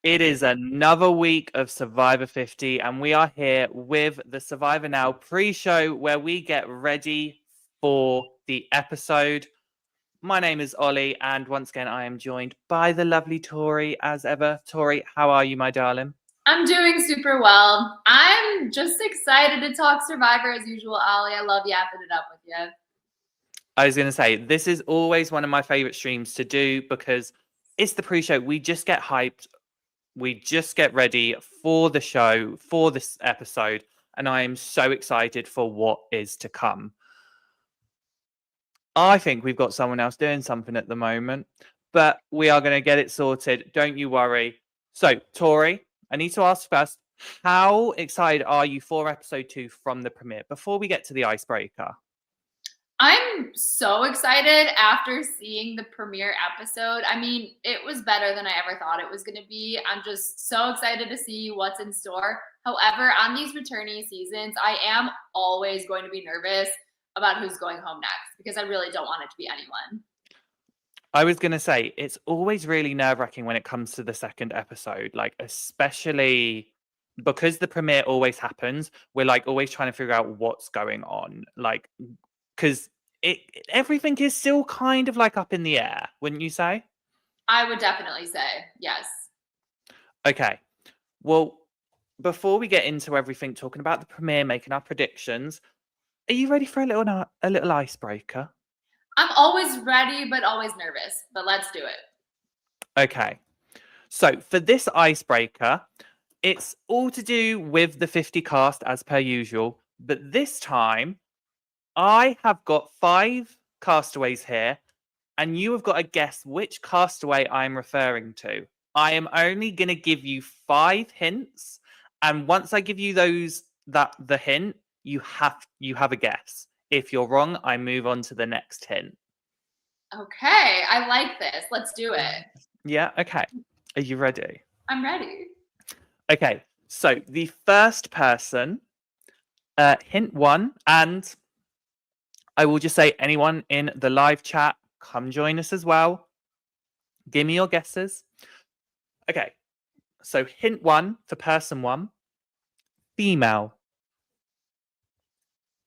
It is another week of Survivor 50, and we are here with the Survivor Now pre-show where we get ready for the episode. My name is Ollie, and once again, I am joined by the lovely Tori as ever. Tori, how are you, my darling? I'm doing super well. I'm just excited to talk Survivor as usual, Ollie. I love yapping it up with you. I was going to say, this is always one of my favorite streams to do because it's the pre-show. We just get hyped. We just get ready for the show, for this episode, and I am so excited for what is to come. I think we've got someone else doing something at the moment, but we are going to get it sorted. Don't you worry. So, Tori, I need to ask first, how excited are you for episode 2 from the premiere before we get to the icebreaker? I'm so excited after seeing the premiere episode. I mean, it was better than I ever thought it was going to be. I'm just so excited to see what's in store. However, on these returnee seasons, I am always going to be nervous about who's going home next because I really don't want it to be anyone. I was going to say, it's always really nerve-wracking when it comes to the second episode, like especially because the premiere always happens, we're like always trying to figure out what's going on. Like, because everything is still kind of like up in the air, wouldn't you say? I would definitely say yes. Okay. Well, before we get into everything, talking about the premiere, making our predictions, are you ready for a little icebreaker? I'm always ready, but always nervous. But let's do it. Okay. So for this icebreaker, it's all to do with the 50 cast as per usual, but this time I have got 5 castaways here, and you have got to guess which castaway I'm referring to. I am only going to give you 5 hints, and once I give you the hint, you have a guess. If you're wrong, I move on to the next hint. Okay, I like this. Let's do it. Yeah, okay. Are you ready? I'm ready. Okay, so the first person, hint 1, and I will just say anyone in the live chat, come join us as well. Give me your guesses. Okay, so hint 1 for person 1, female.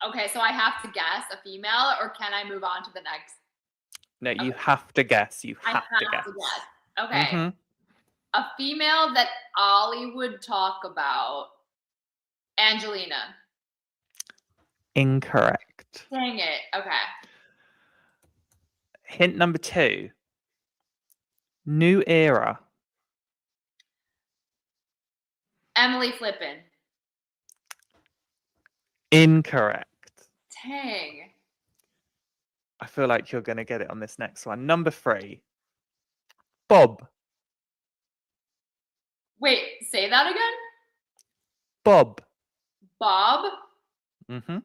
Okay, so I have to guess a female, or can I move on to the next? No, you have to guess. You have to guess. Okay. Mm-hmm. A female that Ollie would talk about. Angelina. Incorrect. Dang it. Okay. Hint number 2. New era. Emily Flippin. Incorrect. Dang. I feel like you're going to get it on this next one. Number 3. Bob. Wait, say that again? Bob. Bob? Mm-hmm.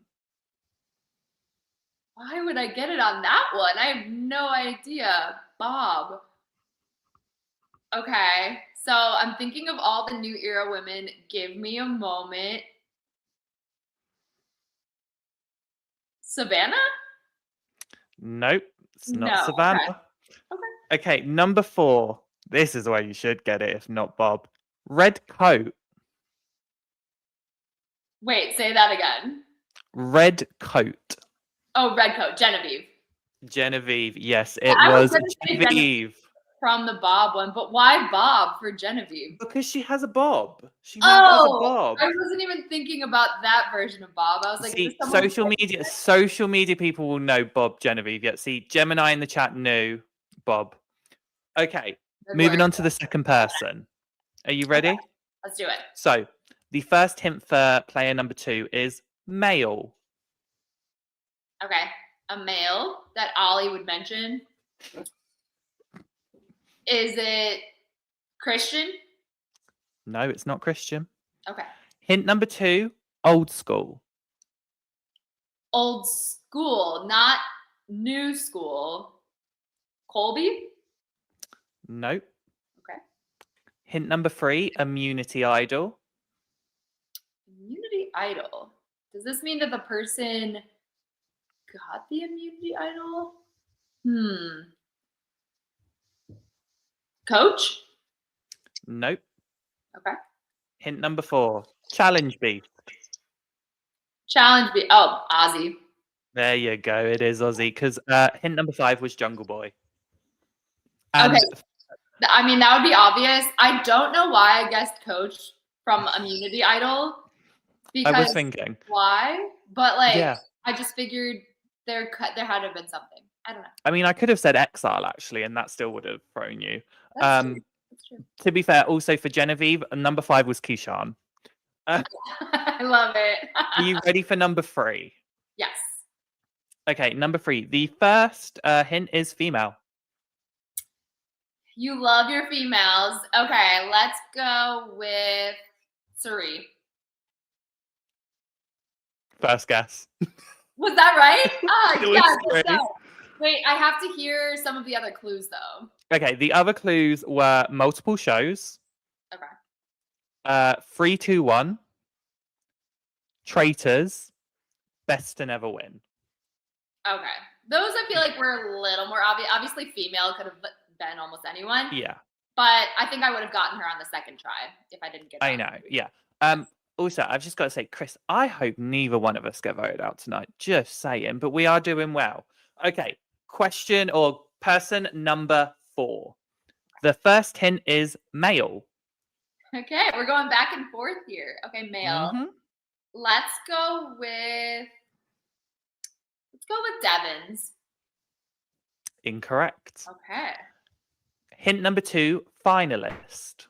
Why would I get it on that one? I have no idea. Bob. Okay, so I'm thinking of all the new era women. Give me a moment. Savannah? Nope, it's not No. Savannah. Okay, number 4. This is where you should get it, if not Bob. Red coat. Wait, say that again. Red coat. Oh, red coat. Genevieve. Genevieve. Yes, it was Genevieve. From the Bob one, but why Bob for Genevieve? Because she has a bob. She has a bob. I wasn't even thinking about that version of Bob. I was like, see, social media people will know Bob Genevieve. Yeah, see, Gemini in the chat knew Bob. Okay, moving on to the second person. Are you ready? Okay, let's do it. So, the first hint for player number 2 is male. Okay, a male that Ollie would mention. Is it Christian? No, it's not Christian. Okay. Hint number 2, old school. Old school, not new school. Colby? Nope. Okay. Hint number 3, immunity idol. Immunity idol. Does this mean that the person got the immunity idol? Coach? Nope. Okay. Hint number 4, challenge beast. Challenge me. Oh, Ozzy. There you go. It is Ozzy because hint number 5 was Jungle Boy. Okay. And I mean, that would be obvious. I don't know why I guessed Coach from Immunity Idol. I was Because thinking, why? But like, yeah. I just figured there had to have been something. I don't know. I mean, I could have said Exile actually, and that still would have thrown you. That's true. That's true. To be fair, also for Genevieve, number 5 was Keyshawn. I love it. Are you ready for number 3? Yes. Okay, number 3. The first hint is female. You love your females. Okay, let's go with Suri. First guess. Was that right? It was yes, let's Suri. go. Wait, I have to hear some of the other clues though. Okay, the other clues were multiple shows. Okay. 3, 2, 1. Traitors. Best to never win. Okay. Those I feel like were a little more obvious. Obviously, female could have been almost anyone. Yeah. But I think I would have gotten her on the second try if I didn't get it. I know. Yeah. Also, I've just got to say, Chris, I hope neither one of us get voted out tonight. Just saying, but we are doing well. Okay. Question or person number 4. The first hint is male. Okay, we're going back and forth here. Okay, male. Mhm. Let's go with Devins. Incorrect. Okay. Hint number 2, finalist.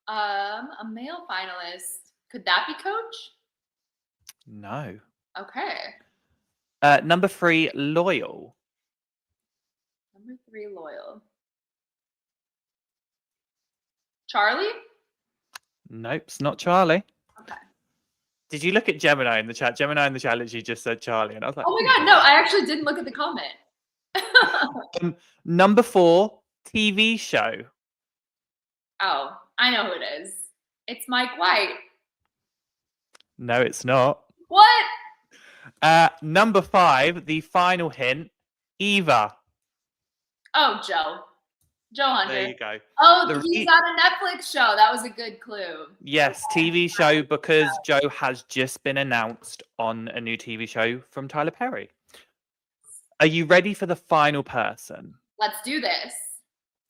A male finalist. Could that be Coach? No. Okay. Number 3, loyal. Number 3, loyal. Charlie? Nope, it's not Charlie. Okay. Did you look at Gemini in the chat? Gemini in the chat literally just said Charlie, and I was like, Oh my god, no, I actually didn't look at the comment. Number 4, TV show. Oh, I know who it is. It's Mike White. No, it's not. What? Number 5, the final hint, Eva. Oh, Joe. Joe Hunter. There you go. Oh, he's on a Netflix show. That was a good clue. Yes, TV show because Joe has just been announced on a new TV show from Tyler Perry. Are you ready for the final person? Let's do this.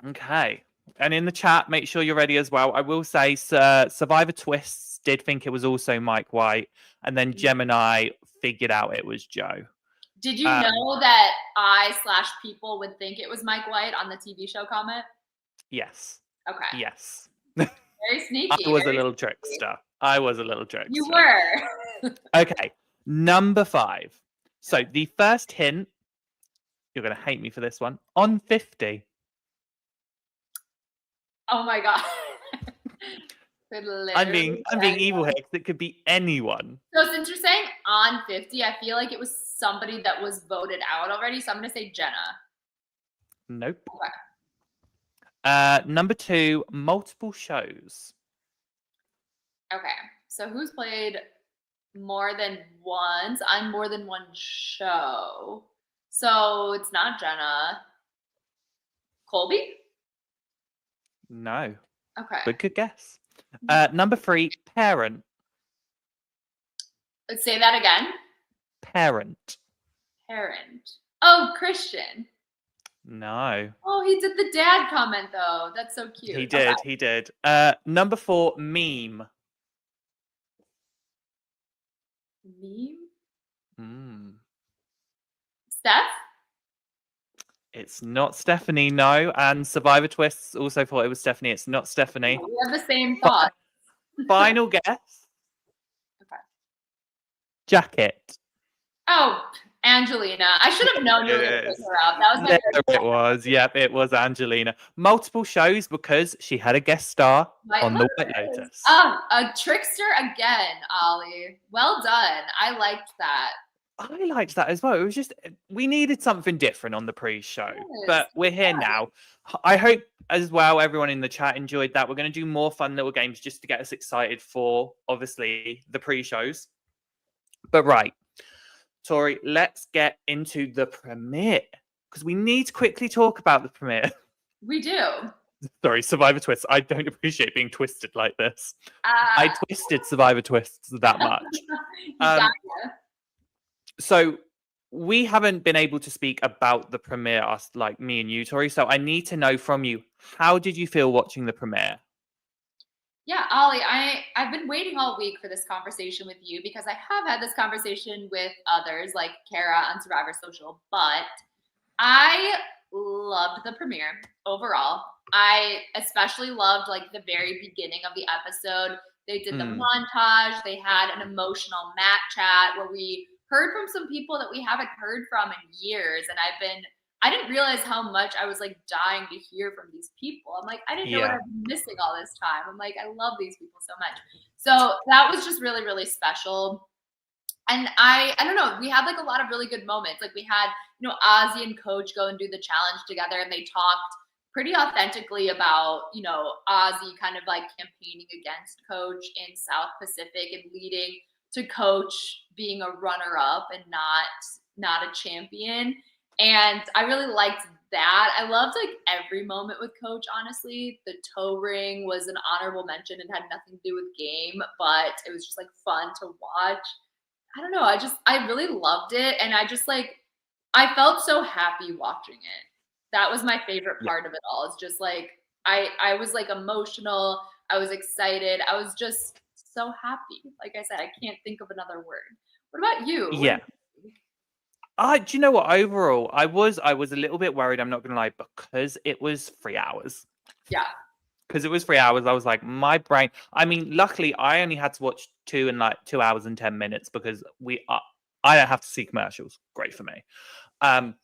Okay. And in the chat, make sure you're ready as well. I will say Survivor Twists did think it was also Mike White, and then Gemini figured out it was Joe. Did you know that I/people would think it was Mike White on the TV show comment? Yes. Okay. Yes. Very sneaky. I was a little trickster. You were. Okay. Number 5. So the first hint, you're going to hate me for this one, on 50. Oh my god. I'm being evil here because it could be anyone. So since you're saying on 50, I feel like it was somebody that was voted out already. So I'm going to say Jenna. Nope. Okay. Number 2, multiple shows. Okay. So who's played more than once on more than one show? So it's not Jenna. Colby? No. Okay. But good guess. Number 3, parent. Let's say that again. Parent. Oh, Christian. No. Oh, he did the dad comment though. That's so cute. He did. Okay. He did. Number 4, meme. Meme? Steph? It's not Stephanie, no. And Survivor Twists also thought it was Stephanie. It's not Stephanie. We have the same thought. Final guess. Okay. Jacket. Oh, Angelina. I should have known you were going to pick her up. That was my It was. Yep, it was Angelina. Multiple shows because she had a guest star on The White Lotus. Oh, a trickster again, Ollie. Well done. I liked that. I liked that as well. It was just, we needed something different on the pre-show, but we're here now. I hope as well everyone in the chat enjoyed that. We're going to do more fun little games just to get us excited for, obviously, the pre-shows. But right, Tori, let's get into the premiere because we need to quickly talk about the premiere. We do. Sorry, Survivor Twists. I don't appreciate being twisted like this. I Uh, twisted Survivor Twists that much. you got So we haven't been able to speak about the premiere, us like me and you, Tori. So I need to know from you, how did you feel watching the premiere? Yeah, Ollie, I've been waiting all week for this conversation with you because I have had this conversation with others like Kara on Survivor Social, but I loved the premiere overall. I especially loved like the very beginning of the episode. They did the Mm, montage, they had an emotional mat chat where we heard from some people that we haven't heard from in years. And I didn't realize how much I was like dying to hear from these people. I'm like, I didn't know what yeah. I've been missing all this time. I'm like, I love these people so much. So that was just really, really special. And I don't know, we had like a lot of really good moments. Like we had, Ozzy and Coach go and do the challenge together, and they talked pretty authentically about, Ozzy kind of like campaigning against Coach in South Pacific and leading to Coach being a runner up and not a champion. And I really liked that. I loved like every moment with Coach, honestly. The toe ring was an honorable mention and had nothing to do with game, but it was just like fun to watch. I don't know. I really loved it. And I felt so happy watching it. That was my favorite Yeah. part of it all. It's just like, I was like emotional. I was excited. I was just so happy. Like I said, I can't think of another word. What about you? What Yeah. did you think? Do you know what? Overall, I was a little bit worried, I'm not gonna lie, because it was 3 hours. Yeah. Because it was 3 hours, I was like, my brain. I mean, luckily, I only had to watch two in like 2 hours and 10 minutes because I don't have to see commercials. Great for me. Um,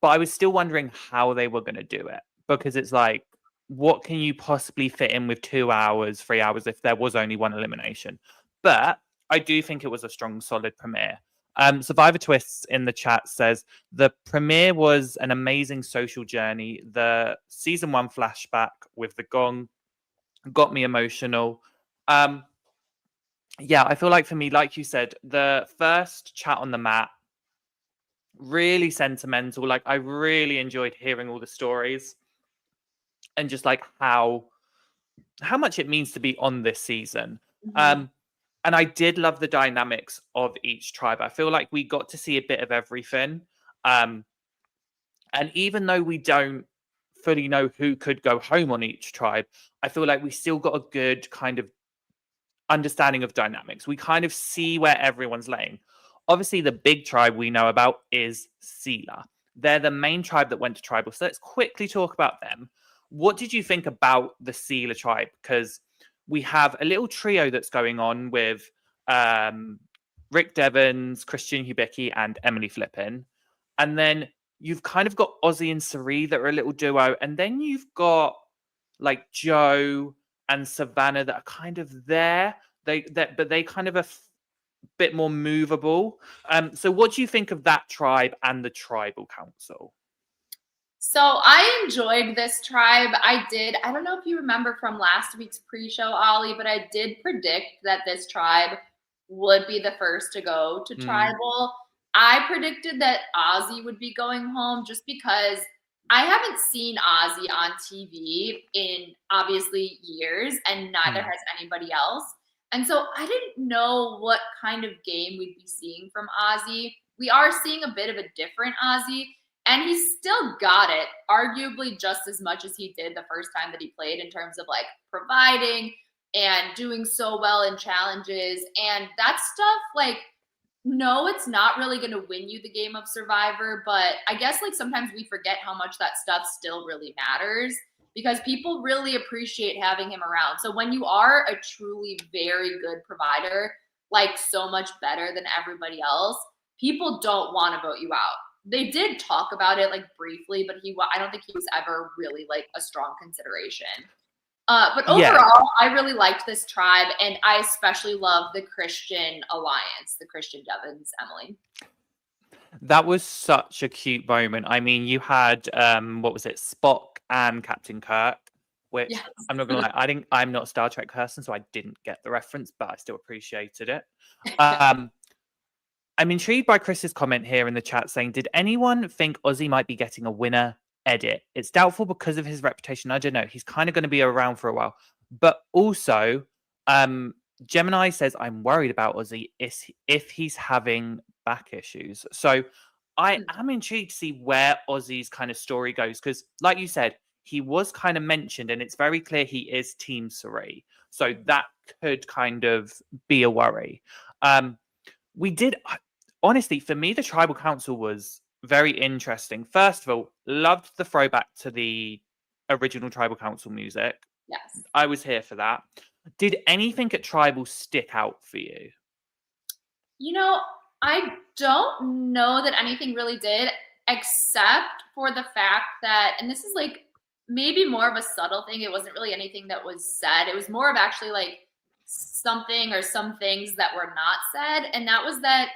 but I was still wondering how they were going to do it because it's like, what can you possibly fit in with 2 hours, 3 hours if there was only one elimination? But I do think it was a strong, solid premiere. Survivor Twists in the chat says the premiere was an amazing social journey. The season one flashback with the gong got me emotional. Um, yeah, I feel like for me, like you said, the first chat on the mat really sentimental. Like I really enjoyed hearing all the stories and just like how much it means to be on this season. Mhm. Um, and I did love the dynamics of each tribe. I feel like we got to see a bit of everything. Um, and even though we don't fully know who could go home on each tribe, I feel like we still got a good kind of understanding of dynamics. We kind of see where everyone's laying. Obviously, the big tribe we know about is Sela. They're the main tribe that went to tribal. So let's quickly talk about them. What did you think about the Sela tribe? Because we have a little trio that's going on with um, Rick Devens, Christian Hubicki, and Emily Flippin. And then you've kind of got Ozzy and Sari that are a little duo. And then you've got like Joe and Savannah that are kind of there. But they kind of a bit more movable. So what do you think of that tribe and the tribal council? So I enjoyed this tribe. I don't know if you remember from last week's pre-show, Ollie, but I did predict that this tribe would be the first to go to Mm, tribal. I predicted that Ozzy would be going home just because I haven't seen Ozzy on TV in obviously years, and neither mm, has anybody else. And so I didn't know what kind of game we'd be seeing from Ozzy. We are seeing a bit of a different Ozzy, and he still got it, arguably just as much as he did the first time that he played in terms of like providing and doing so well in challenges. And that stuff, like, no, it's not really going to win you the game of Survivor, but I guess like sometimes we forget how much that stuff still really matters because people really appreciate having him around. So when you are a truly very good provider, like so much better than everybody else, people don't want to vote you out. They did talk about it like briefly, but I don't think he was ever really like a strong consideration. But yeah, overall, I really liked this tribe, and I especially love the Christian alliance, the Christian Devons, Emily. that was such a cute moment. I mean, you had what was it, Spock and Captain Kirk, which Yes. I'm not gonna lie, I'm not a Star Trek person, so I didn't get the reference, but I still appreciated it. Um, I'm intrigued by Chris's comment here in the chat saying, did anyone think Ozzy might be getting a winner edit. It's doubtful because of his reputation. I don't know. He's kind of going to be around for a while. But also, Gemini says, I'm worried about Ozzy if he's having back issues. So I am intrigued to see where Ozzy's kind of story goes. Because, like you said, he was kind of mentioned, and it's very clear he is Team Cerie. So that could kind of be a worry. We did, honestly, for me, the tribal council was very interesting. First of all, loved the throwback to the original tribal council music. Yes. I was here for that. Did anything at tribal stick out for you? I don't know that anything really did, except for the fact that, and this is like maybe more of a subtle thing. It wasn't really anything that was said. It was more of actually like something or some things that were not said. And that was that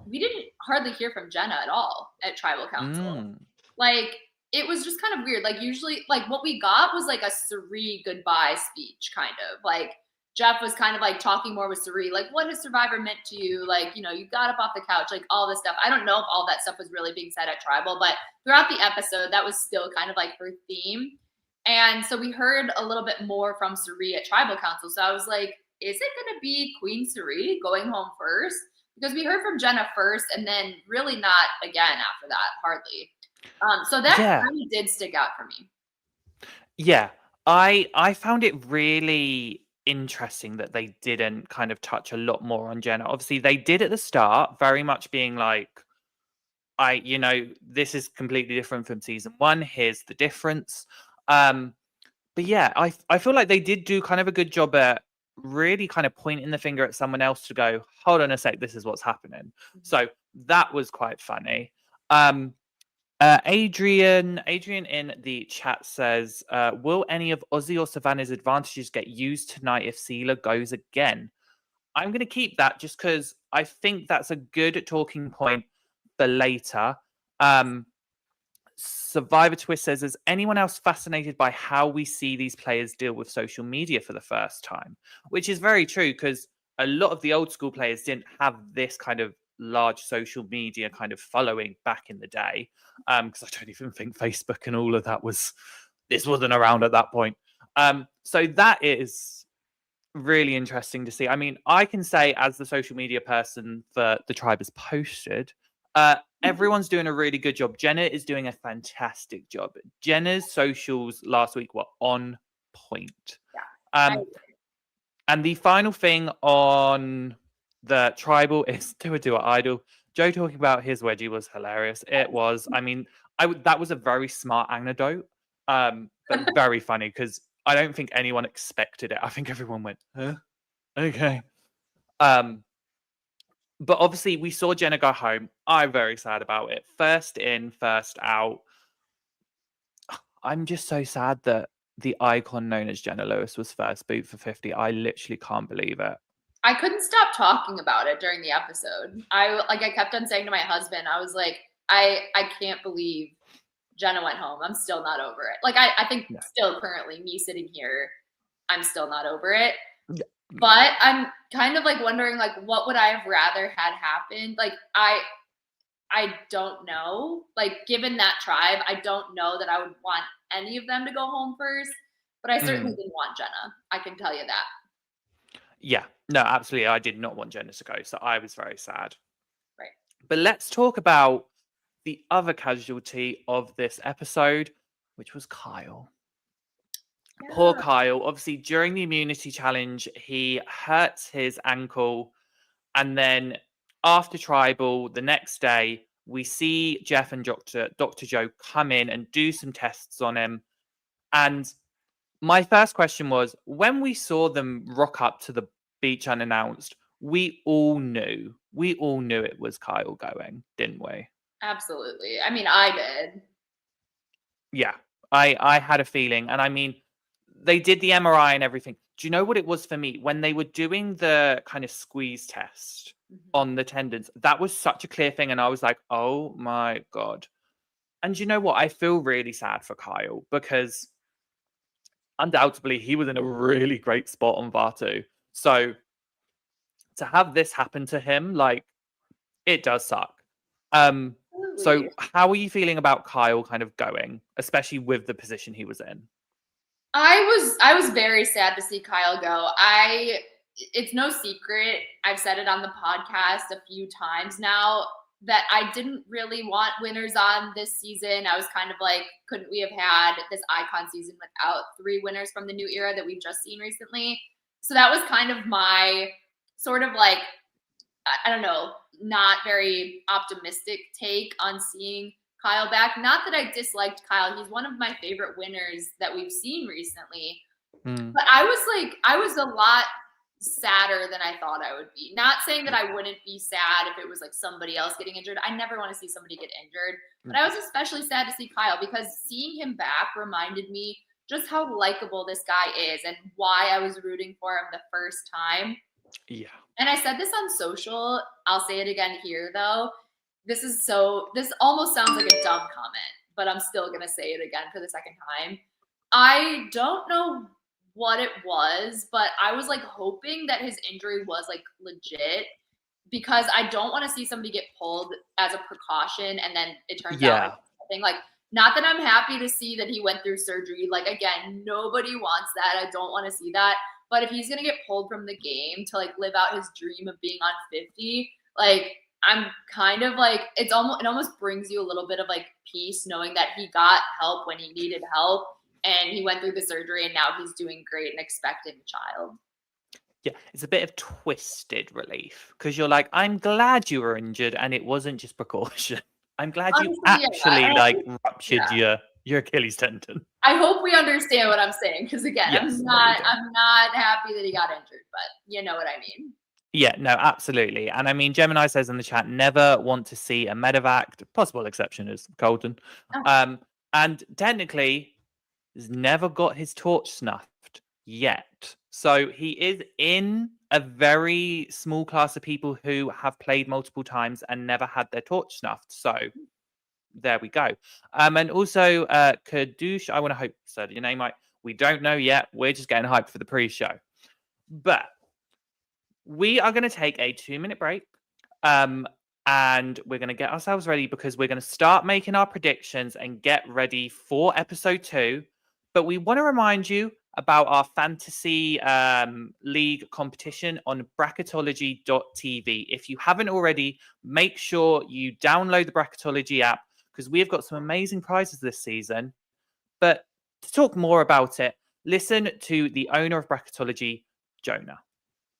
we didn't hardly hear from Jenna at all at tribal council. Like, it was just kind of weird. Like, usually, like, what we got was like a Cerie goodbye speech, kind of. Like, Jeff was kind of like talking more with Cerie, like, what has Survivor meant to you? Like, you got up off the couch, like all this stuff. I don't know if all that stuff was really being said at tribal, but throughout the episode, that was still kind of like her theme. And so we heard a little bit more from Cerie at tribal council. So I was like, is it going to be Queen Cerie going home first? Because we heard from Jenna first and then really not again after that, hardly. So that really did stick out for me. Yeah, I found it really interesting that they didn't kind of touch a lot more on Jenna. Obviously, they did at the start, very much being like, this is completely different from season one. Here's the difference. But yeah, I feel like they did do kind of a good job at really kind of pointing the finger at someone else to go, hold on a sec, this is what's happening. So that was quite funny. Adrian in the chat says, will any of Ozzy or Savannah's advantages get used tonight if Seela goes again? I'm going to keep that just because I think that's a good talking point for later. Survivor Twist says, is anyone else fascinated by how we see these players deal with social media for the first time? Which is very true because a lot of the old school players didn't have this kind of large social media kind of following back in the day. Because I don't even think Facebook and all of that wasn't around at that point. So that is really interesting to see. I mean, I can say as the social media person for the tribe has posted, everyone's doing a really good job. Jenna is doing a fantastic job. Jenna's socials last week were on point. Yeah, and the final thing on the tribal is do it idol. Joe talking about his wedgie was hilarious. It was. I mean, that was a very smart anecdote, but very funny because I don't think anyone expected it. I think everyone went, huh? Okay. But obviously, we saw Jenna go home. I'm very sad about it. First in, first out. I'm just so sad that the icon known as Jenna Lewis was first boot for 50. I literally can't believe it. I couldn't stop talking about it during the episode. I kept on saying to my husband, I was like, I can't believe Jenna went home. I'm still not over it. Like, I think still currently me sitting here, I'm still not over it. Yeah. But I'm kind of like wondering, like, what would I have rather had happened? Like, I don't know. Like, given that tribe, I don't know that I would want any of them to go home first. But I certainly didn't want Jenna. I can tell you that. Yeah, no, absolutely. I did not want Jenna to go. So I was very sad. Right. But let's talk about the other casualty of this episode, which was Kyle. Yeah. Poor Kyle. Obviously, during the immunity challenge, he hurts his ankle. And then after tribal, the next day, we see Jeff and Dr. Joe come in and do some tests on him. And my first question was, when we saw them rock up to the beach unannounced, we all knew it was Kyle going, didn't we? Absolutely. I mean, I did. Yeah, I had a feeling. And I mean, they did the MRI and everything. Do you know what it was for me? When they were doing the kind of squeeze test on the tendons, that was such a clear thing. And I was like, oh my God. And you know what? I feel really sad for Kyle because undoubtedly he was in a really great spot on Vaatu. So to have this happen to him, like, it does suck. So how are you feeling about Kyle kind of going, especially with the position he was in? I was very sad to see Kyle go. It's no secret. I've said it on the podcast a few times now that I didn't really want winners on this season. I was kind of like, couldn't we have had this icon season without 3 winners from the new era that we've just seen recently? So that was kind of my sort of like, I don't know, not very optimistic take on seeing Kyle back. Not that I disliked Kyle. He's one of my favorite winners that we've seen recently. But I was a lot sadder than I thought I would be. Not saying that I wouldn't be sad if it was like somebody else getting injured. I never want to see somebody get injured. But I was especially sad to see Kyle because seeing him back reminded me just how likable this guy is and why I was rooting for him the first time. Yeah. And I said this on social. I'll say it again here, though. This almost sounds like a dumb comment, but I'm still going to say it again for the second time. I don't know what it was, but I was like hoping that his injury was like legit because I don't want to see somebody get pulled as a precaution and then it turns out something like, not that I'm happy to see that he went through surgery. Like, again, nobody wants that. I don't want to see that. But if he's going to get pulled from the game to like live out his dream of being on 50, like I'm kind of like, it almost brings you a little bit of like peace knowing that he got help when he needed help and he went through the surgery and now he's doing great and expecting a child. Yeah, it's a bit of twisted relief because you're like, I'm glad you were injured and it wasn't just precaution. I'm glad you actually ruptured your Achilles tendon. I hope we understand what I'm saying because again, yes, I'm not happy that he got injured, but you know what I mean. Yeah, no, absolutely. And I mean, Gemini says in the chat, never want to see a medevac. Possible exception is Colton. Oh. And technically, has never got his torch snuffed yet. So he is in a very small class of people who have played multiple times and never had their torch snuffed. So there we go. And also, Kadoosh, I want to hope said your name right. We don't know yet. We're just getting hyped for the pre-show. But we are going to take a 2-minute break. And we're going to get ourselves ready because we're going to start making our predictions and get ready for episode 2. But we want to remind you about our fantasy league competition on bracketology.tv. If you haven't already, make sure you download the Bracketology app because we have got some amazing prizes this season. But to talk more about it, listen to the owner of Bracketology, Jonah.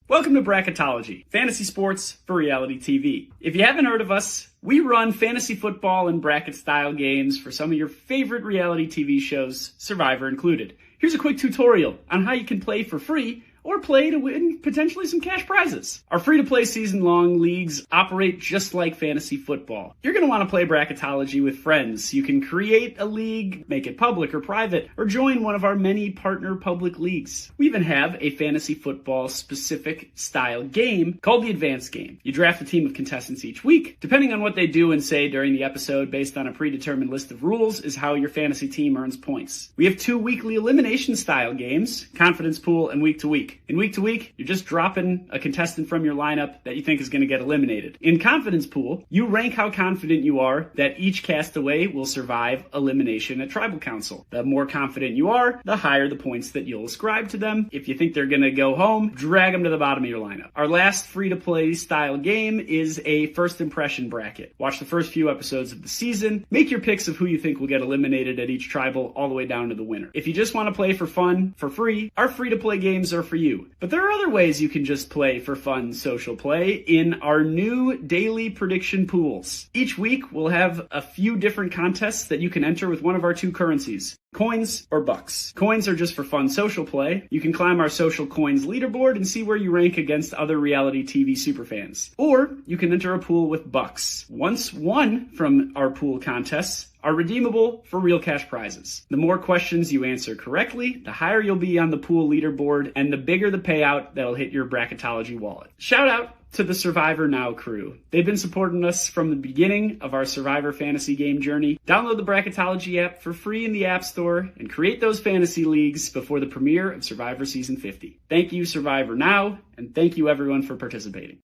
Welcome to Bracketology, fantasy sports for reality TV. If you haven't heard of us, we run fantasy football and bracket-style games for some of your favorite reality TV shows, Survivor included. Here's a quick tutorial on how you can play for free or play to win potentially some cash prizes. Our free-to-play season-long leagues operate just like fantasy football. You're going to want to play Bracketology with friends. You can create a league, make it public or private, or join one of our many partner public leagues. We even have a fantasy football-specific style game called the Advanced Game. You draft a team of contestants each week. Depending on what they do and say during the episode based on a predetermined list of rules is how your fantasy team earns points. We have 2 weekly elimination-style games, Confidence Pool and Week to Week. In Week to Week, you're just dropping a contestant from your lineup that you think is going to get eliminated. In Confidence Pool, you rank how confident you are that each castaway will survive elimination at Tribal Council. The more confident you are, the higher the points that you'll ascribe to them. If you think they're going to go home, drag them to the bottom of your lineup. Our last free-to-play style game is a first impression bracket. Watch the first few episodes of the season, make your picks of who you think will get eliminated at each tribal all the way down to the winner. If you just want to play for fun, for free, our free-to-play games are for you. But there are other ways you can just play for fun social play in our new daily prediction pools. Each week, we'll have a few different contests that you can enter with one of our 2 currencies. Coins or bucks. Coins are just for fun social play. You can climb our social coins leaderboard and see where you rank against other reality TV superfans. Or you can enter a pool with bucks. Once won from our pool contests are redeemable for real cash prizes. The more questions you answer correctly, the higher you'll be on the pool leaderboard and the bigger the payout that'll hit your Bracketology wallet. Shout out to the Survivor Now crew. They've been supporting us from the beginning of our Survivor fantasy game journey. Download the Bracketology app for free in the App Store and create those fantasy leagues before the premiere of Survivor Season 50. Thank you, Survivor Now, and thank you everyone for participating.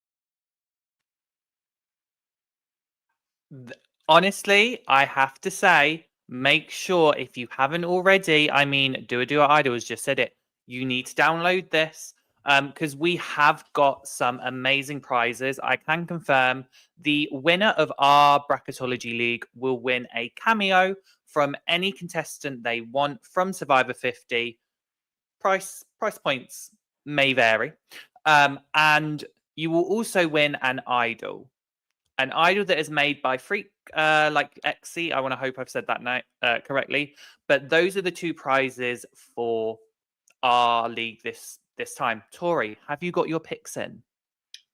Honestly, I have to say, make sure if you haven't already, I mean, Do Idol has just said it. You need to download this because we have got some amazing prizes. I can confirm the winner of our Bracketology League will win a cameo from any contestant they want from Survivor 50. Price points may vary. And you will also win an idol that is made by Freak, like XC. I want to hope I've said that correctly. But those are the two prizes for our league this time. Tori, have you got your picks in?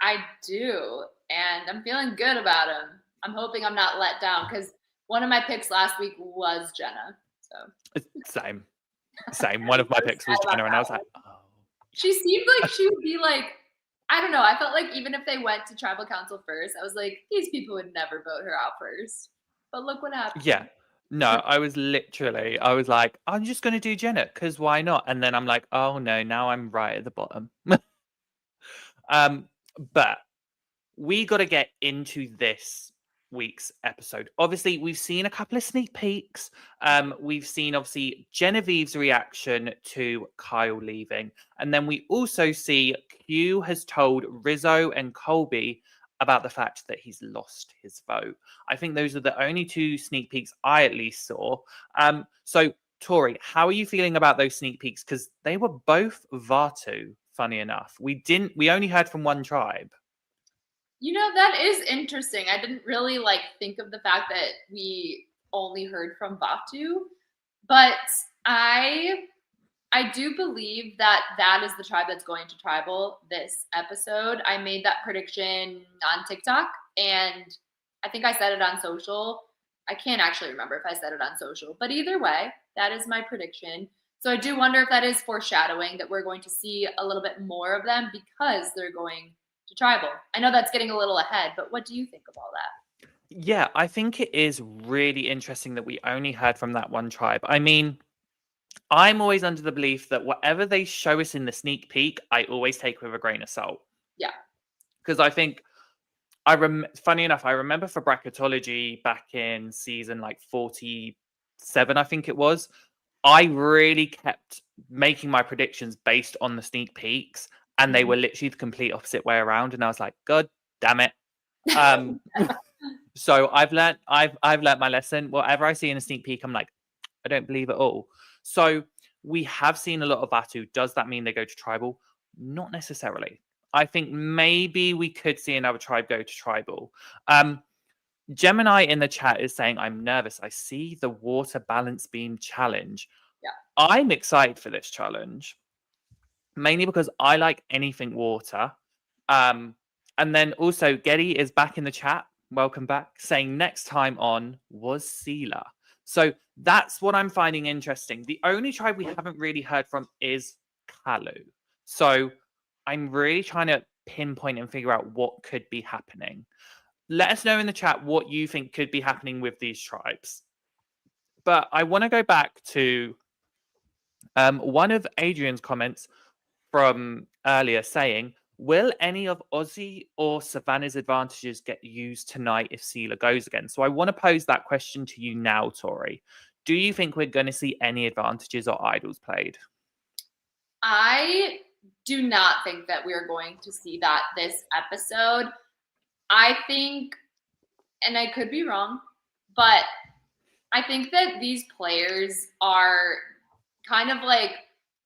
I do, and I'm feeling good about them. I'm hoping I'm not let down because one of my picks last week was Jenna. So Same. One of my picks was Jenna, and I was like, oh. She seemed like she would be like, I don't know. I felt like even if they went to tribal council first, I was like, these people would never vote her out first. But look what happened. Yeah. No, I was like, I'm just going to do Jenna because why not? And then I'm like, oh no, now I'm right at the bottom. But we got to get into this week's episode. Obviously, we've seen a couple of sneak peeks. We've seen obviously Genevieve's reaction to Kyle leaving, and then we also see Q has told Rizzo and Colby about the fact that he's lost his vote. I think those are the only two sneak peeks I at least saw. So Tori, how are you feeling about those sneak peeks? Because they were both Vatu, funny enough. We only heard from one tribe. You know, that is interesting. I didn't really think of the fact that we only heard from Vatu, but I do believe that is the tribe that's going to tribal this episode. I made that prediction on TikTok, and I think I said it on social. I can't actually remember if I said it on social, but either way, that is my prediction. So I do wonder if that is foreshadowing that we're going to see a little bit more of them because they're going to tribal. I know that's getting a little ahead, but what do you think of all that? Yeah, I think it is really interesting that we only heard from that one tribe. I mean, I'm always under the belief that whatever they show us in the sneak peek, I always take with a grain of salt. Yeah. Because I think funny enough, I remember for Bracketology back in season 47, I think it was, I really kept making my predictions based on the sneak peeks, and they were literally the complete opposite way around. And I was like, God damn it. So I've learned my lesson. Whatever I see in a sneak peek, I'm like, I don't believe it all. So we have seen a lot of Vatu. Does that mean they go to tribal? Not necessarily. I think maybe we could see another tribe go to tribal. Gemini in the chat is saying, I'm nervous. I see the water balance beam challenge. Yeah. I'm excited for this challenge, mainly because I like anything water. And then also Getty is back in the chat. Welcome back. Saying next time on was Seela. So that's what I'm finding interesting. The only tribe we haven't really heard from is Kalu. So I'm really trying to pinpoint and figure out what could be happening. Let us know in the chat what you think could be happening with these tribes. But I want to go back to one of Adrian's comments from earlier saying, will any of Ozzy or Savannah's advantages get used tonight if Seela goes again? So I want to pose that question to you now, Tori. Do you think we're going to see any advantages or idols played? I do not think that we're going to see that this episode. I think, and I could be wrong, but I think that these players are kind of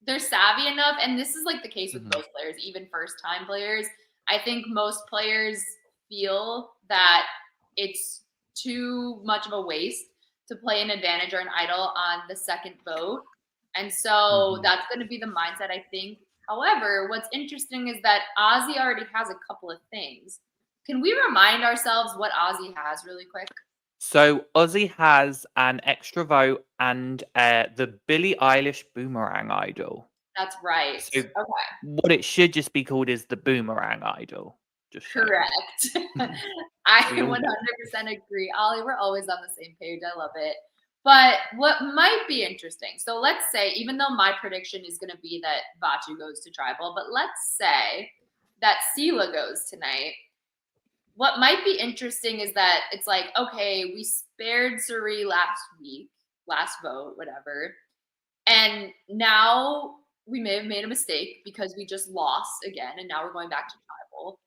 they're savvy enough, and this is the case with most players, even first-time players. I think most players feel that it's too much of a waste to play an advantage or an idol on the second vote. And so that's going to be the mindset, I think. However, what's interesting is that Ozzy already has a couple of things. Can we remind ourselves what Ozzy has really quick? So Ozzy has an extra vote and the Billie Eilish Boomerang Idol. That's right. So okay. What it should just be called is the Boomerang Idol. Just correct. I 100% agree. Ollie, we're always on the same page. I love it. But what might be interesting, so let's say, even though my prediction is going to be that Vatu goes to tribal, but let's say that Seela goes tonight. what might be interesting is that it's like, okay, we spared Suri last vote, whatever. And now we may have made a mistake because we just lost again. And now we're going back to tribal.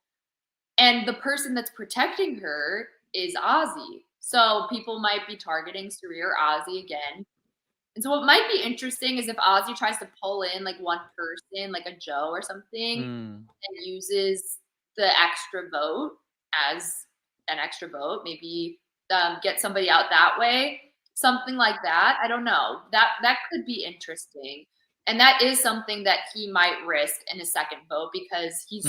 And the person that's protecting her is Ozzy. So people might be targeting Suri or Ozzy again. And so what might be interesting is if Ozzy tries to pull in like one person, like a Joe or something, and uses the extra vote as an extra vote, maybe get somebody out that way, something like that. I don't know. That could be interesting. And that is something that he might risk in a second vote because he's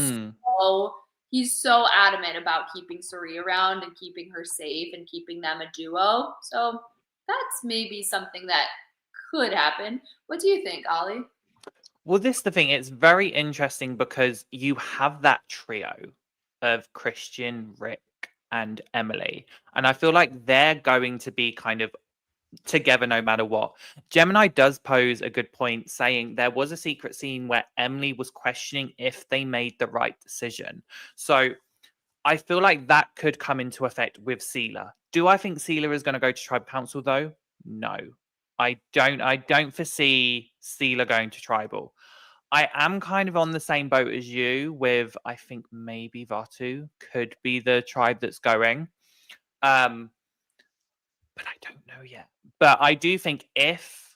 so adamant about keeping Suri around and keeping her safe and keeping them a duo. So that's maybe something that could happen. What do you think, Oli? Well, this is the thing. It's very interesting because you have that trio of Christian, Rick, and Emily. And I feel like they're going to be kind of together no matter what. Gemini does pose a good point, saying there was a secret scene where Emily was questioning if they made the right decision. So I feel like that could come into effect with Seela. Do I think Seela is going to go to Tribal Council though? No. I don't foresee Seela going to Tribal. I am kind of on the same boat as you with I think maybe Vatu could be the tribe that's going. But I don't know yet. But I do think if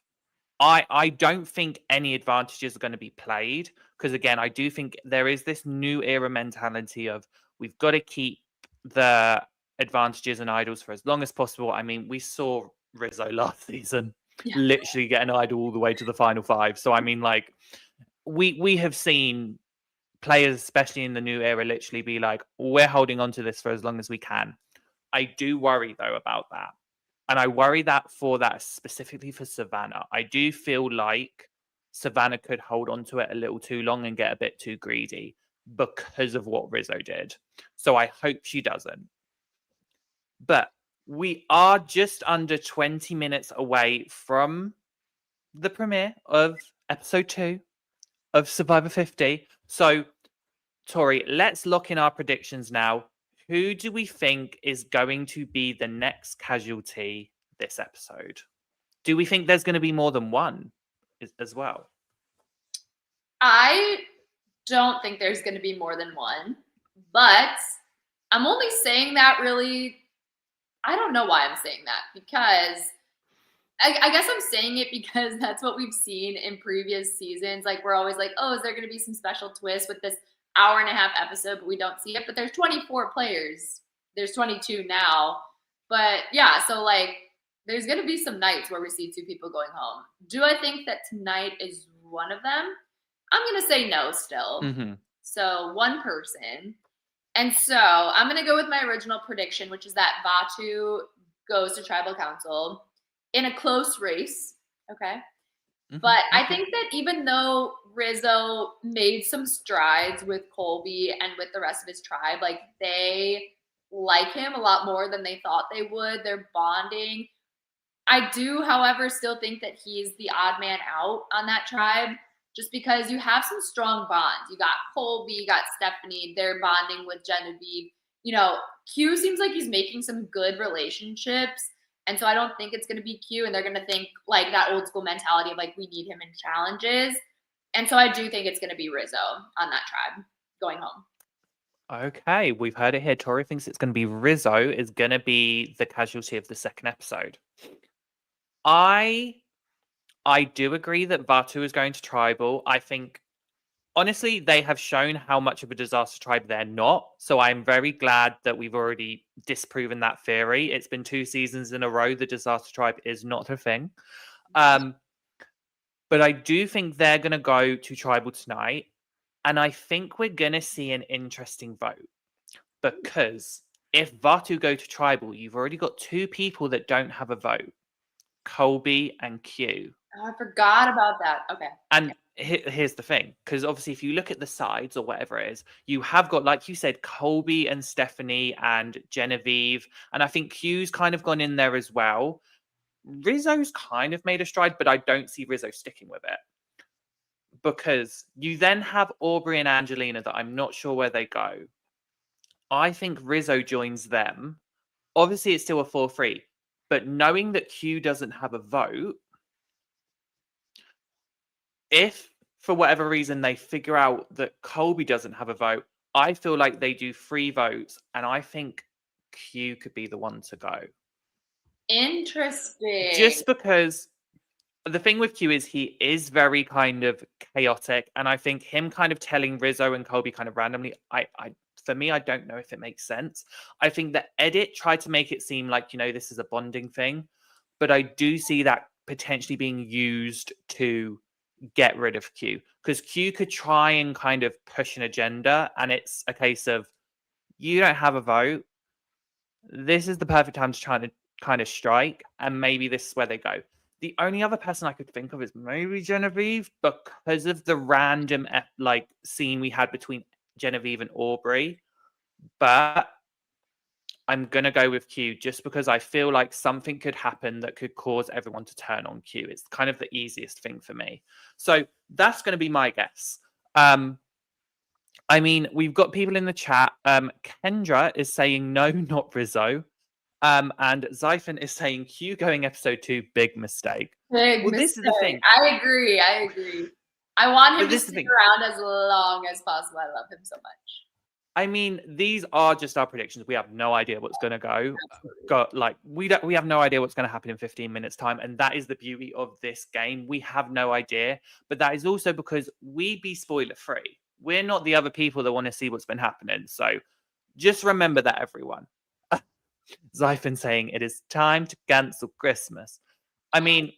I don't think any advantages are going to be played because again, I do think there is this new era mentality of we've got to keep the advantages and idols for as long as possible. I mean, we saw Rizzo last season literally get an idol all the way to the final five. So I mean, like we have seen players, especially in the new era, literally be like, we're holding on to this for as long as we can. I do worry though about that. And I worry that specifically for Savannah. I do feel like Savannah could hold on to it a little too long and get a bit too greedy because of what Rizzo did. So I hope she doesn't. But we are just under 20 minutes away from the premiere of episode 2 of Survivor 50. So, Tori, let's lock in our predictions now. Who do we think is going to be the next casualty this episode? Do we think there's going to be more than one as well? I don't think there's going to be more than one, but I'm only saying that really, I don't know why I'm saying that because I guess I'm saying it because that's what we've seen in previous seasons. Like we're always like, oh, is there going to be some special twist with this hour-and-a-half episode, but we don't see it. But there's 24 players. There's 22 now. But yeah, so like there's going to be some nights where we see 2 people going home. Do I think that tonight is one of them? I'm going to say no still. So one person. And so I'm going to go with my original prediction, which is that Vatu goes to Tribal Council in a close race. Okay. But I think that even though Rizzo made some strides with Colby and with the rest of his tribe, like they like him a lot more than they thought they would. They're bonding. I do, however, still think that he's the odd man out on that tribe just because you have some strong bonds. You got Colby, you got Stephanie, they're bonding with Genevieve. You know, Q seems like he's making some good relationships. And so I don't think it's going to be Q, and they're going to think like that old school mentality of like, we need him in challenges. And so I do think it's going to be Rizzo on that tribe going home. Okay, we've heard it here. Tori thinks it's going to be Rizzo is going to be the casualty of the second episode. I do agree that Vatu is going to Tribal. I think, honestly, they have shown how much of a disaster tribe they're not. So I'm very glad that we've already disproven that theory. It's been 2 seasons in a row. The disaster tribe is not a thing. But I do think they're going to go to Tribal tonight. And I think we're going to see an interesting vote. Because if Vatu go to Tribal, you've already got 2 people that don't have a vote. Colby and Q. Oh, I forgot about that. Okay. And here's the thing, because obviously if you look at the sides or whatever it is, you have got, like you said, Colby and Stephanie and Genevieve. And I think Q's kind of gone in there as well. Rizzo's kind of made a stride, but I don't see Rizzo sticking with it. Because you then have Aubrey and Angelina that I'm not sure where they go. I think Rizzo joins them. Obviously, it's still a 4-3, but knowing that Q doesn't have a vote, if for whatever reason they figure out that Colby doesn't have a vote, I feel like they do 3 votes, and I think Q could be the one to go. Interesting. Just because the thing with Q is he is very kind of chaotic, and I think him kind of telling Rizzo and Colby kind of randomly, for me, I don't know if it makes sense. I think the edit tried to make it seem like, this is a bonding thing, but I do see that potentially being used to get rid of Q, because Q could try and kind of push an agenda, and it's a case of, you don't have a vote. This is the perfect time to try to kind of strike, and maybe this is where they go. The only other person I could think of is maybe Genevieve, because of the random scene we had between Genevieve and Aubrey. But I'm gonna go with Q just because I feel like something could happen that could cause everyone to turn on Q. It's kind of the easiest thing for me. So that's gonna be my guess. I mean, we've got people in the chat. Kendra is saying no, not Rizzo. And Zyphon is saying Q going episode 2, big mistake. Big mistake. This is the thing. I agree. I want him to this is the stick thing. around as long as possible. I love him so much. I mean, these are just our predictions. We have no idea what's going to go. We have no idea what's going to happen in 15 minutes time, and that is the beauty of this game. We have no idea, but that is also because we be spoiler free. We're not the other people that want to see what's been happening. So just remember that, everyone. Zyphon saying it is time to cancel Christmas. I mean,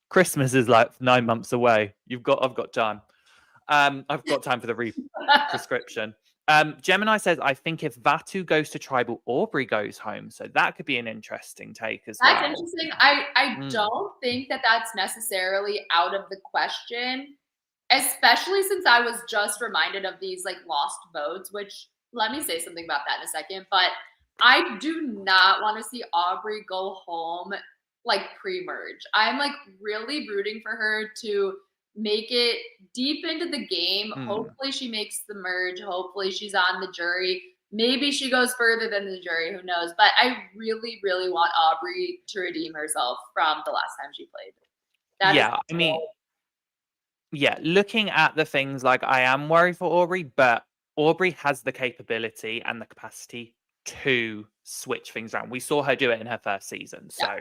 Christmas is like 9 months away. I've got time. I've got time for the prescription. Gemini says, I think if Vatu goes to tribal, Aubrey goes home. So that could be an interesting take as well. That's interesting. I don't think that that's necessarily out of the question, especially since I was just reminded of these lost votes, which let me say something about that in a second. But I do not want to see Aubrey go home pre-merge. I'm really rooting for her to make it deep into the game. Hopefully she makes the merge. Hopefully she's on the jury. Maybe she goes further than the jury. Who knows? But I really, really want Aubrey to redeem herself from the last time she played. Looking at the things, I am worried for Aubrey, but Aubrey has the capability and the capacity to switch things around. We saw her do it in her first season. So,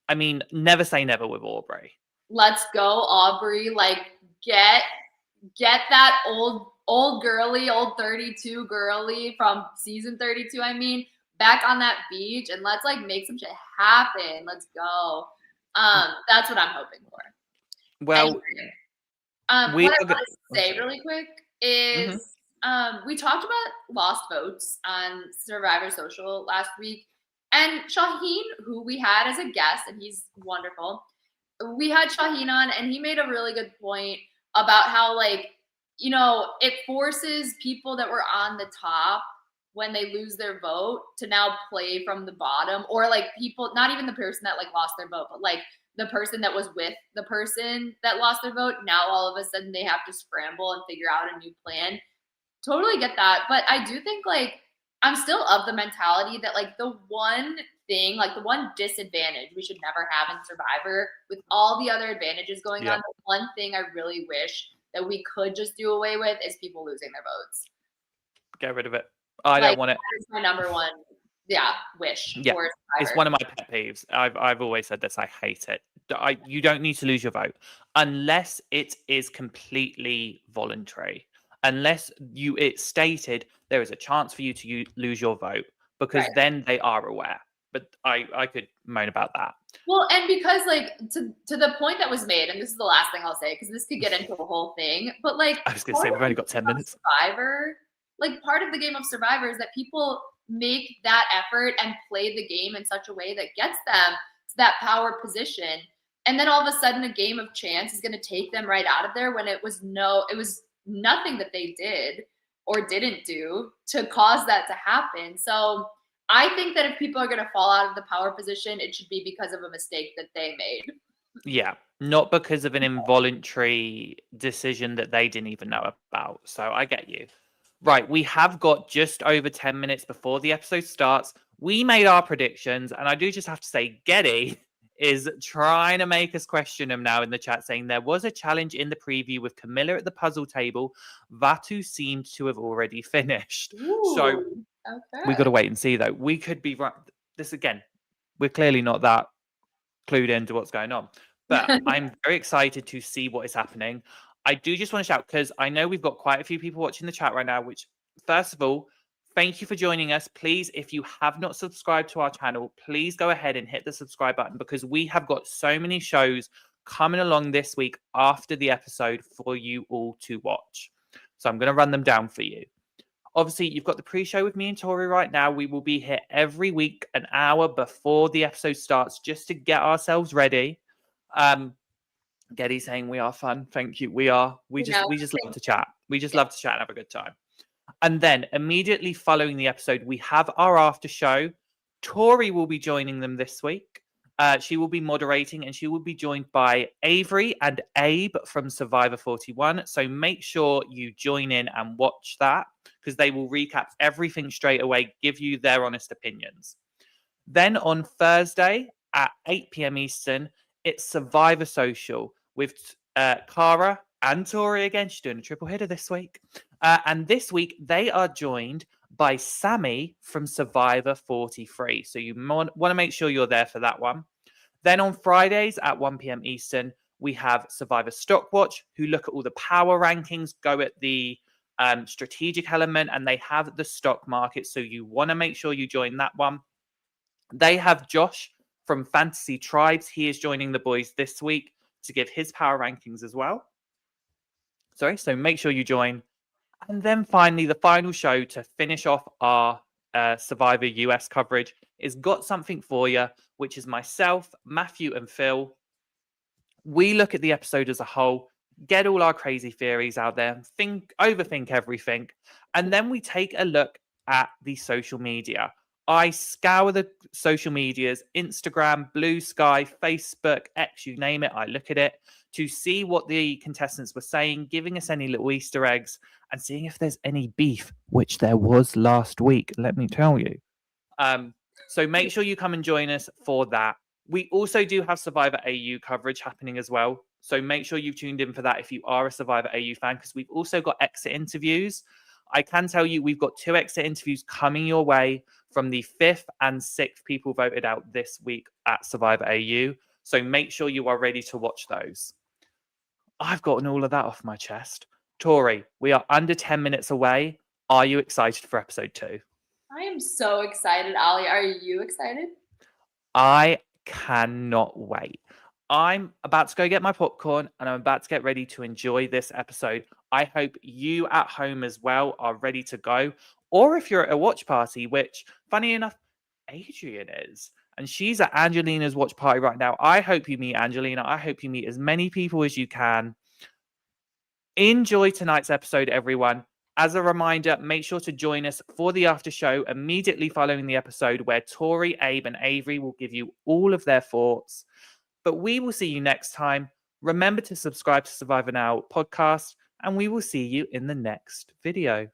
I mean, never say never with Aubrey. Let's go, Aubrey. Get that old girly, old 32 girly from season 32, back on that beach, and let's make some shit happen. Let's go. That's what I'm hoping for. Well, anyway, what I want to say really quick is we talked about lost votes on Survivor Social last week, and Shaheen, who we had as a guest, and he's wonderful. We had Shaheen on, and he made a really good point about how, it forces people that were on the top when they lose their vote to now play from the bottom, or people, not even the person that lost their vote, but the person that was with the person that lost their vote. Now all of a sudden they have to scramble and figure out a new plan. Totally get that. But I do think I'm still of the mentality that the one thing, the one disadvantage we should never have in Survivor, with all the other advantages going on, the one thing I really wish that we could just do away with is people losing their votes. Get rid of it. I don't want it. That is my number one wish for Survivor. It's one of my pet peeves. I've always said this. I hate it. You don't need to lose your vote unless it is completely voluntary. Unless it's stated there is a chance for you to lose your vote, because then they are aware. But I could moan about that. Well, and because to the point that was made, and this is the last thing I'll say because this could get into a whole thing, but I was gonna say we've only got 10 minutes. Survivor, part of the game of Survivor is that people make that effort and play the game in such a way that gets them to that power position, and then all of a sudden a game of chance is going to take them right out of there when it was nothing that they did or didn't do to cause that to happen. So I think that if people are going to fall out of the power position, it should be because of a mistake that they made. Yeah, not because of an involuntary decision that they didn't even know about. So I get you. Right, we have got just over 10 minutes before the episode starts. We made our predictions, and I do just have to say, Getty is trying to make us question him now in the chat, saying there was a challenge in the preview with Camilla at the puzzle table. Vatu seemed to have already finished. So Ooh, we got okay. to wait and see, though. We could be right. This again, we're clearly not that clued into what's going on, but I'm very excited to see what is happening. I do just want to shout because I know we've got quite a few people watching the chat right now, which, first of all, thank you for joining us. Please, if you have not subscribed to our channel, please go ahead and hit the subscribe button because we have got so many shows coming along this week after the episode for you all to watch. So I'm going to run them down for you. Obviously, you've got the pre-show with me and Tori right now. We will be here every week, an hour before the episode starts, just to get ourselves ready. Getty saying we are fun. Thank you. We are. We just love to chat. We just love to chat and have a good time. And then immediately following the episode, we have our after show. Tori will be joining them this week. She will be moderating and she will be joined by Avery and Abe from Survivor 41. So make sure you join in and watch that because they will recap everything straight away, give you their honest opinions. Then on Thursday at 8 p.m. Eastern, it's Survivor Social with Cara and Tori again. She's doing a triple hitter this week. And this week, they are joined by Sammy from Survivor 43. So you want to make sure you're there for that one. Then on Fridays at 1 p.m. Eastern, we have Survivor Stockwatch, who look at all the power rankings, go at the strategic element, and they have the stock market. So you want to make sure you join that one. They have Josh from Fantasy Tribes. He is joining the boys this week to give his power rankings as well. Sorry, so make sure you join. And then finally, the final show to finish off our Survivor US coverage is Got Something For You, which is myself, Matthew, and Phil. We look at the episode as a whole, get all our crazy theories out there, overthink everything, and then we take a look at the social media. I scour the social medias, Instagram, Blue Sky, Facebook, X, you name it. I look at it to see what the contestants were saying, giving us any little Easter eggs, and seeing if there's any beef, which there was last week, let me tell you. So make sure you come and join us for that. We also do have Survivor AU coverage happening as well. So make sure you've tuned in for that if you are a Survivor AU fan, because we've also got exit interviews. I can tell you we've got 2 exit interviews coming your way from the 5th and 6th people voted out this week at Survivor AU. So make sure you are ready to watch those. I've gotten all of that off my chest. Tori, we are under 10 minutes away. Are you excited for episode 2? I am so excited, Ollie. Are you excited? I cannot wait. I'm about to go get my popcorn and I'm about to get ready to enjoy this episode. I hope you at home as well are ready to go. Or if you're at a watch party, which, funny enough, Adrian is, and she's at Angelina's watch party right now. I hope you meet Angelina. I hope you meet as many people as you can. Enjoy tonight's episode, everyone. As a reminder, make sure to join us for the after show immediately following the episode where Tori, Abe, and Avery will give you all of their thoughts. But we will see you next time. Remember to subscribe to Survivor Now podcast, and we will see you in the next video.